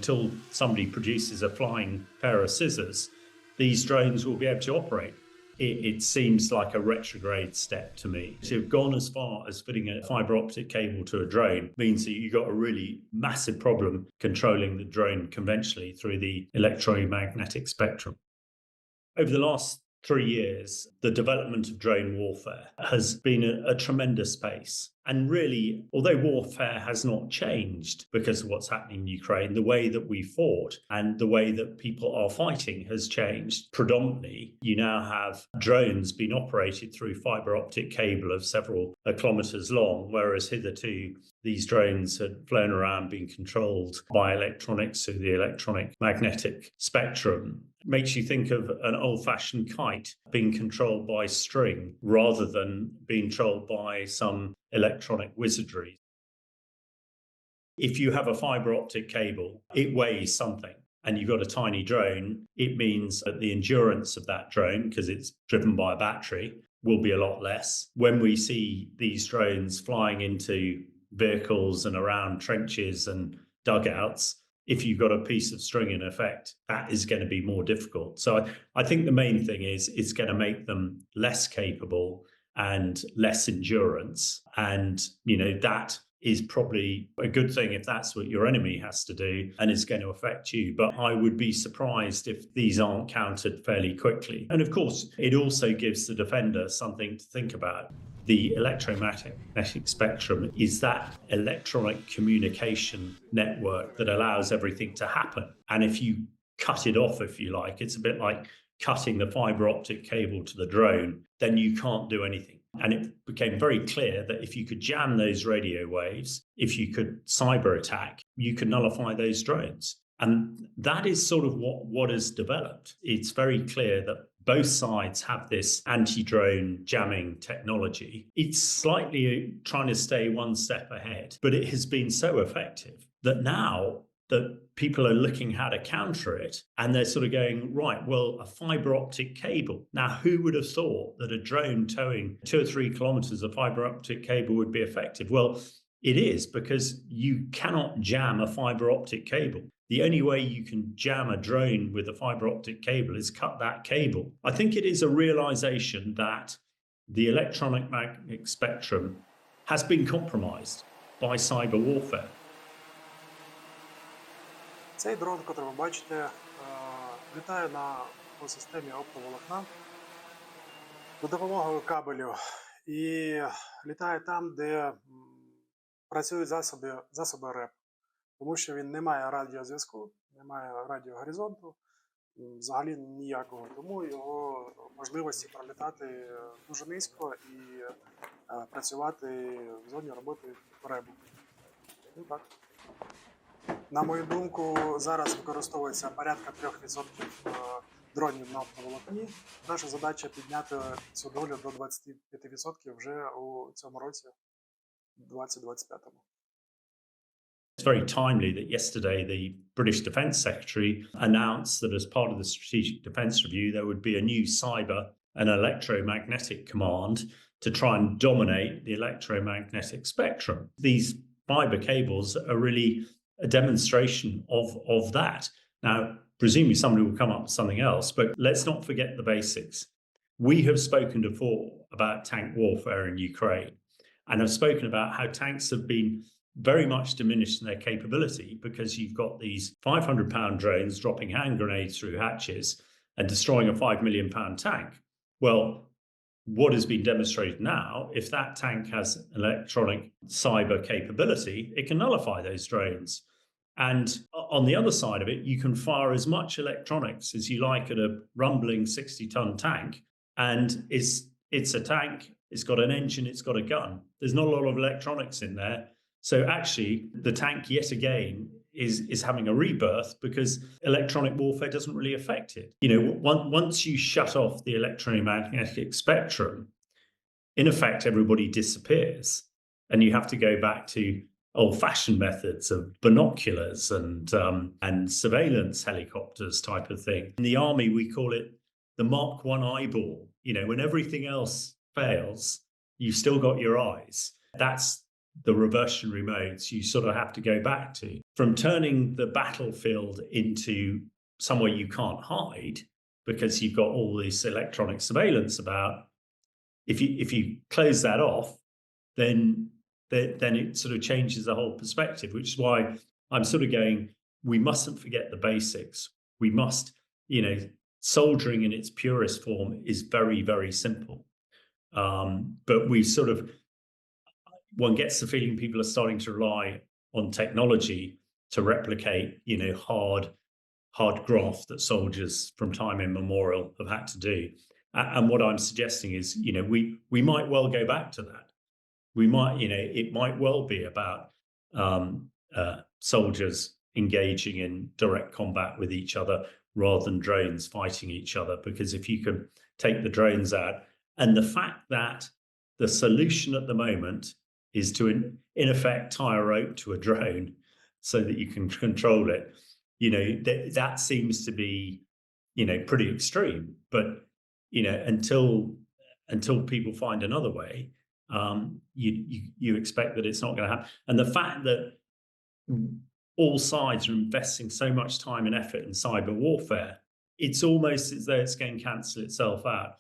until somebody produces a flying pair of scissors, these drones will be able to operate. It seems like a retrograde step to me. To have gone as far as fitting a fibre optic cable to a drone means that you've got a really massive problem controlling the drone conventionally through the electromagnetic spectrum. Over the last 3 years, the development of drone warfare has been a tremendous pace. And really, although warfare has not changed because of what's happening in Ukraine, the way that we fought and the way that people are fighting has changed. Predominantly, you now have drones being operated through fibre optic cable of several kilometres long, whereas hitherto these drones had flown around being controlled by electronics through the electromagnetic spectrum. Makes you think of an old-fashioned kite being controlled by string rather than being controlled by some electronic wizardry. If you have a fibre optic cable, it weighs something, and you've got a tiny drone, it means that the endurance of that drone, because it's driven by a battery, will be a lot less. When we see these drones flying into vehicles and around trenches and dugouts, if you've got a piece of string in effect, that is going to be more difficult. So I think the main thing is it's going to make them less capable and less endurance. And, that is probably a good thing if that's what your enemy has to do and is going to affect you. But I would be surprised if these aren't countered fairly quickly. And of course, it also gives the defender something to think about. The electromagnetic spectrum is that electronic communication network that allows everything to happen. And if you cut it off, if you like, it's a bit like cutting the fibre optic cable to the drone, then you can't do anything. And it became very clear that if you could jam those radio waves, if you could cyber attack, you could nullify those drones. And that is sort of what has developed. It's very clear that both sides have this anti-drone jamming technology. It's slightly trying to stay one step ahead, but it has been so effective that now that people are looking how to counter it, and they're sort of going, right, well, a fibre optic cable. Now, who would have thought that a drone towing 2 or 3 kilometres of fibre optic cable would be effective? Well, it is, because you cannot jam a fibre optic cable. The only way you can jam a drone with a fibre optic cable is cut that cable. I think it is a realization that the electromagnetic spectrum has been compromised by cyber warfare. Цей дрон, який ви бачите, літає по системі оптоволокна за допомогою кабелю і літає там, де працюють засоби РЕП, тому що він не має радіозв'язку, не має радіогоризонту, взагалі ніякого, тому його можливості пролітати дуже низько і працювати в зоні роботи РЕБу. Ну так. На мою думку, зараз використовується порядка 3% дронів на оптоволокні. Наша задача підняти цю долю до 25% вже у цьому році, 2025. It's very timely that yesterday the British Defence Secretary announced that as part of the Strategic Defence Review, there would be a new cyber and electromagnetic command to try and dominate the electromagnetic spectrum. These fibre cables are really a demonstration of that. Now, presumably somebody will come up with something else, but let's not forget the basics. We have spoken before about tank warfare in Ukraine, and have spoken about how tanks have been very much diminished in their capability because you've got these 500-pound drones dropping hand grenades through hatches and destroying a £5 million tank. Well, what has been demonstrated now, if that tank has electronic cyber capability, it can nullify those drones. And on the other side of it, you can fire as much electronics as you like at a rumbling 60-ton tank, and it's a tank, it's got an engine, it's got a gun. There's not a lot of electronics in there. So actually, the tank, yet again, is having a rebirth because electronic warfare doesn't really affect it. Once you shut off the electromagnetic spectrum, in effect, everybody disappears. And you have to go back to old-fashioned methods of binoculars and surveillance helicopters type of thing. In the army, we call it the Mark I eyeball. When everything else fails, you've still got your eyes. That's the reversionary modes you sort of have to go back to. from turning the battlefield into somewhere you can't hide because you've got all this electronic surveillance about. If you close that off, then it sort of changes the whole perspective, which is why I'm sort of going, we mustn't forget the basics. We must, soldiering in its purest form is very, very simple. But we sort of, one gets the feeling people are starting to rely on technology to replicate, hard graft that soldiers from time immemorial have had to do. And what I'm suggesting is, we might well go back to that. We might, it might well be about soldiers engaging in direct combat with each other rather than drones fighting each other. Because if you can take the drones out, and the fact that the solution at the moment is to, in effect, tie a rope to a drone so that you can control it, that seems to be, pretty extreme. But, until people find another way, you expect that it's not going to happen. And the fact that all sides are investing so much time and effort in cyber warfare, it's almost as though it's going to cancel itself out.